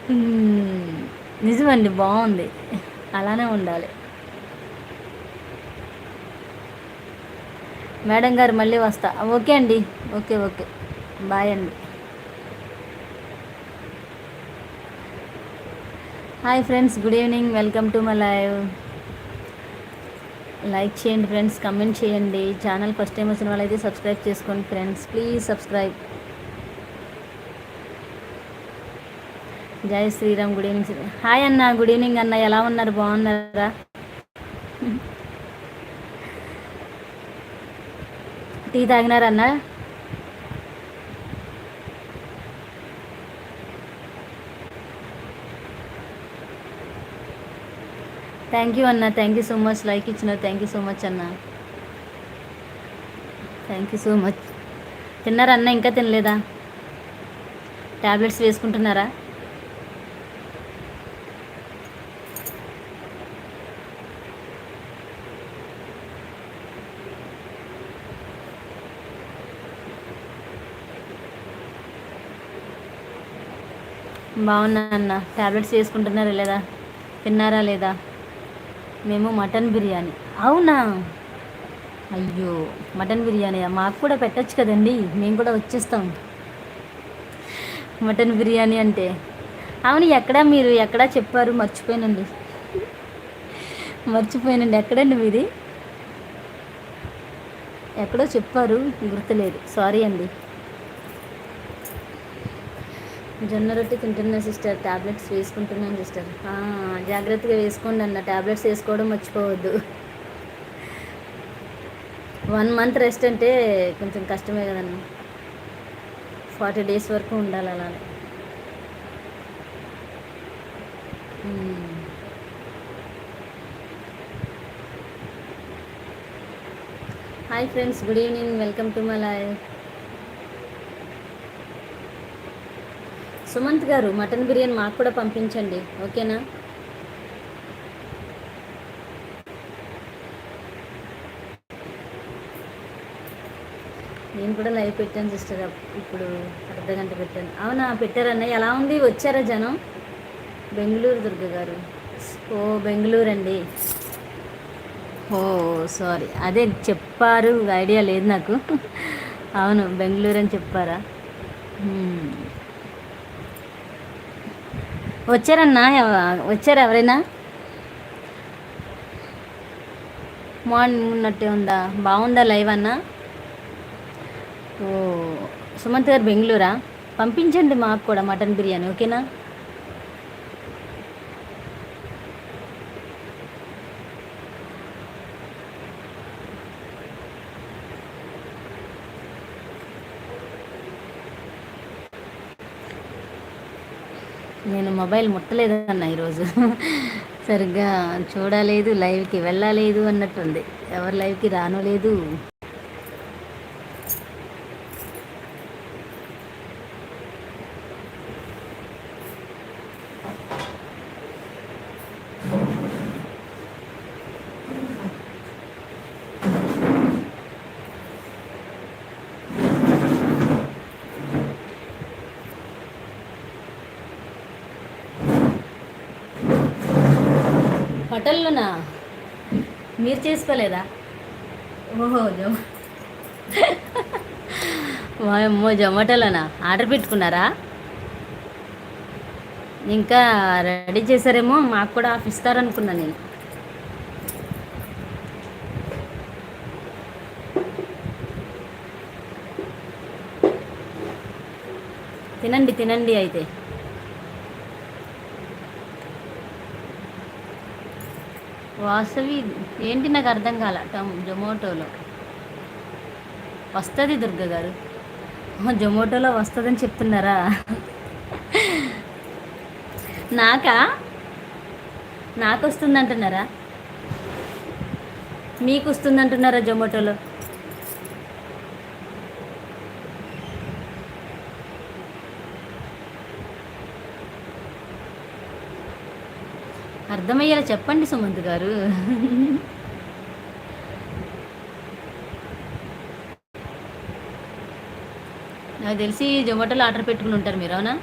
హ్మ్. నిజమండి. బావుంది. అలానే ఉండాలి. మేడం గారు మళ్ళీ వస్తా. ఓకే అండి. ఓకే. ఓకే. బాయ్ అండి. Hi friends. Good evening. Welcome to my live. Like చేయండి ఫ్రెండ్స్. కమెంట్ చేయండి. ఛానల్ ఫస్ట్ టైం వచ్చిన వాళ్ళైతే సబ్స్క్రైబ్ చేసుకోండి friends. Please subscribe. Jai Shriram. Good evening. Hi అన్న. గుడ్ ఈవినింగ్ అన్న. ఎలా ఉన్నారు? బాగున్నారా? టీ తాగినారా అన్న? థ్యాంక్ యూ అన్న. Thank you so much. Like ఇచ్చినారు. థ్యాంక్ యూ సో మచ్ అన్న. Thank you so much. తిన్నారా అన్న? ఇంకా తినలేదా? ట్యాబ్లెట్స్ వేసుకుంటున్నారా? బాగున్నా అన్న. ట్యాబ్లెట్స్ వేసుకుంటున్నారా లేదా? తిన్నారా లేదా? మేము మటన్ బిర్యానీ. అవునా? అయ్యో, మటన్ బిర్యానీ మాకు కూడా పెట్టచ్చు కదండి, మేము కూడా వచ్చేస్తాం. మటన్ బిర్యానీ అంటే అవును. ఎక్కడా మీరు ఎక్కడా చెప్పారు? మర్చిపోయానండి. మర్చిపోయానండి. ఎక్కడండి మీది? ఎక్కడో చెప్పారు, గుర్తులేదు. సారీ అండి. జొన్న రొట్టె తింటున్నా సిస్టర్. ట్యాబ్లెట్స్ వేసుకుంటున్నాను సిస్టర్. జాగ్రత్తగా వేసుకోండి అన్న. ట్యాబ్లెట్స్ వేసుకోవడం మర్చిపోవద్దు. 1 మంత్ రెస్ట్ అంటే కొంచెం కష్టమే కదన్న. 40 days వరకు ఉండాలి అలానే. Hi friends. Good evening. Welcome to my live. Sumanth గారు మటన్ బిర్యానీ మాకు కూడా పంపించండి, ఓకేనా? నేను కూడా లైవ్ పెట్టాను సిస్టర్. ఇప్పుడు అర్ధగంట పెట్టాను. అవునా? పెట్టారన్నయ్య. ఎలా ఉంది? వచ్చారా జనం? బెంగళూరు దుర్గ గారు. ఓ బెంగళూరు అండి. ఓ సారీ, అదే చెప్పారు, ఐడియా లేదు నాకు. అవును, బెంగళూరు అని చెప్పారా? వచ్చారన్నా? వచ్చారా ఎవరైనా? మార్నింగ్ ఉన్నట్టే ఉందా? బాగుందా లైవ్ అన్నా? ఓ సుమంత్ గారు బెంగళూరా? పంపించండి మాకు కూడా మటన్ బిర్యానీ, ఓకేనా? నేను మొబైల్ ముట్టలేదన్న ఈరోజు. సరిగ్గా చూడలేదు, లైవ్కి వెళ్ళలేదు అన్నట్టుంది. ఎవరు లైవ్కి రాను లేదు. హోటల్లోనా? మీరు చేసుకోలేదా? ఓహో వాయమ్మో, జొమాటోలోనా ఆర్డర్ పెట్టుకున్నారా? ఇంకా రెడీ చేశారేమో, మాకు కూడా ఆఫ్ ఇస్తారనుకున్నా నేను. తినండి తినండి అయితే. వాసవి ఏంటి? నాకు అర్థం కాల. జొమాటోలో వస్తుంది దుర్గ గారు. జొమాటోలో వస్తుందని చెప్తున్నారా? నాకా? నాకు వస్తుంది అంటున్నారా? మీకు వస్తుంది అంటున్నారా జొమాటోలో? అర్థమయ్యేలా చెప్పండి సుమంత్ గారు. నాకు తెలిసి జొమాటోలో ఆర్డర్ పెట్టుకుని ఉంటారు మీరు, అవునా?